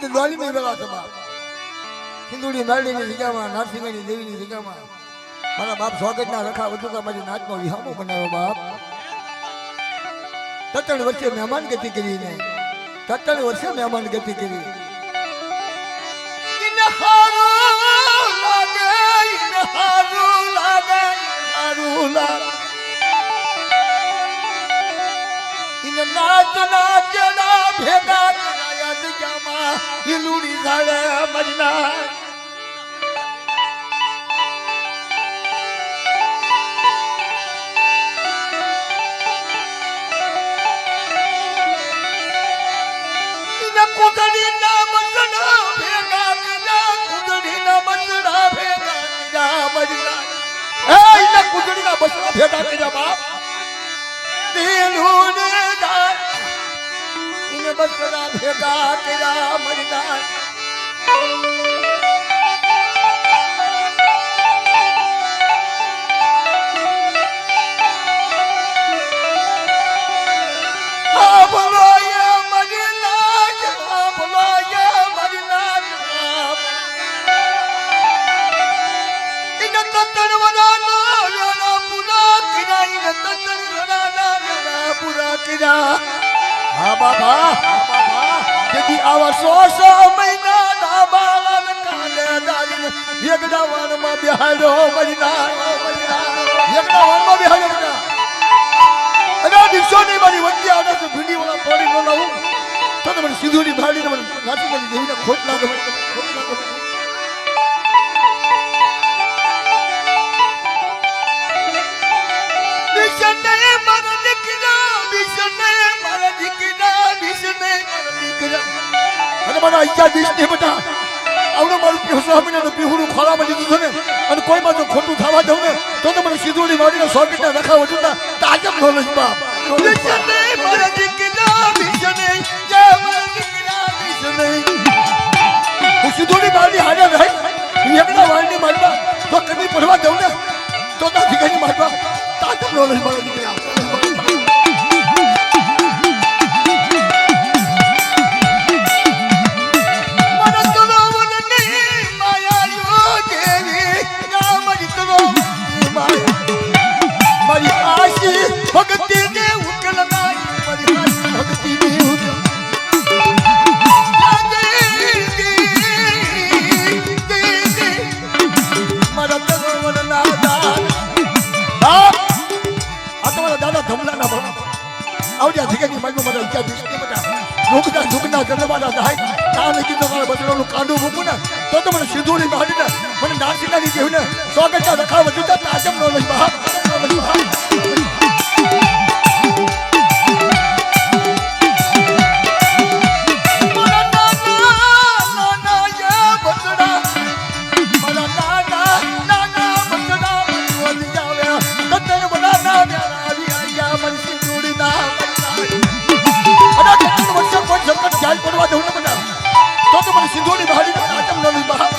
आज द्वाली में बेला सभा सिंधुड़ी मेलडी ની જગ્યામાં નરસિંહની દેવીની જગ્યામાં મારા બાપ સ્વાગતના રખા વચુકા મારી નાચનો વિહામો બનાવ્યો બાપ 17 વર્ષે મહેમાન ગતિ કરીને 17 વર્ષે મહેમાન ગતિ કરી ઇન હારું લાગે ઇન નાચ નાચના ભેગા કરાયા જગ્યામાં હિલુડી ઝાડે મરના ભેગા કર્યા બાપ દિલુને દાન ઇને બસરા ભેગા કર્યા મરદાન હા બાબા જેથી આવા 100 મહિના ના બાળન કાલે દારીને વેગડાવાનમાં બેહાડ્યો મરીના વેગડાવાનમાં બેહાડ્યો અને દિવસોની મારી વચ્ચે આવે તો ભીડી વાળા પાણી ન લાવું તો મને સીધુની ભાડીને મને નાચી કરી દેવીને ખોટ લાગે મારા ઈચ્છા દીશ ને બેટા આવડો મારું પીહુનો પીહુનું ખોળામાં લીધું છે ને અને કોઈ માં જો ખોટું થવા દઉં ને તો મને સીધુની વાડીને 100 મીટર રખાવો જોતા તાજબ નો લઈ બાપ મારા દીકરા વિષને જય મારા દીકરા વિષને હું સીધુની વાડી હારે રહી એકના વાડી મારવા તો કદી પડવા દઉં ને તો દીકરાની મારવા તાજબ નો લઈ મારા દીકરા भक्ति ने उकल नाई मरी भक्ति ने उकल मरद वन नादान आ तुम्हारा दादा धमला ना बना आवजा ठिकानी माइको मरद क्या दिसने बता झुकना करवाना दाई नाम की तो मारा बचड़ो नु कांडू मुकू ना तो મને સીધુની બાડી ને મને નાસીલાની જેવું ને સ્વાગત રખાવ જુતા તાજમ નો લઈ બહાર પડવા દઉં ને બધા તો મને સિંધુની બહારી આચમ નો લઈ બહાર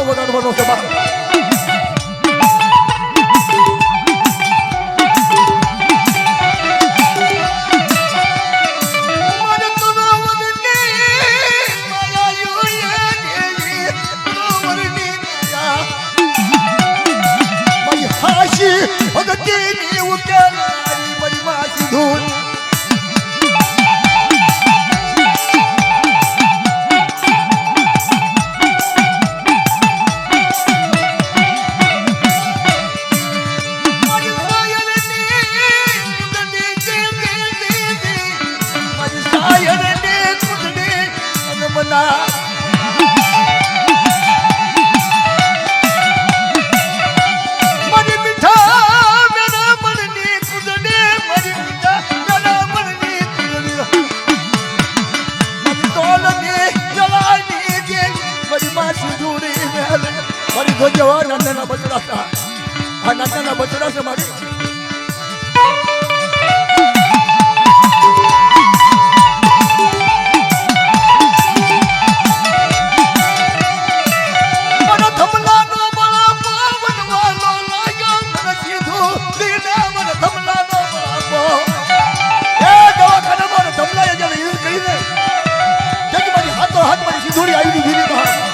વગાડવાનો છે બા નાના બચડા છે મારી થોડી આવી ગઈ બહાર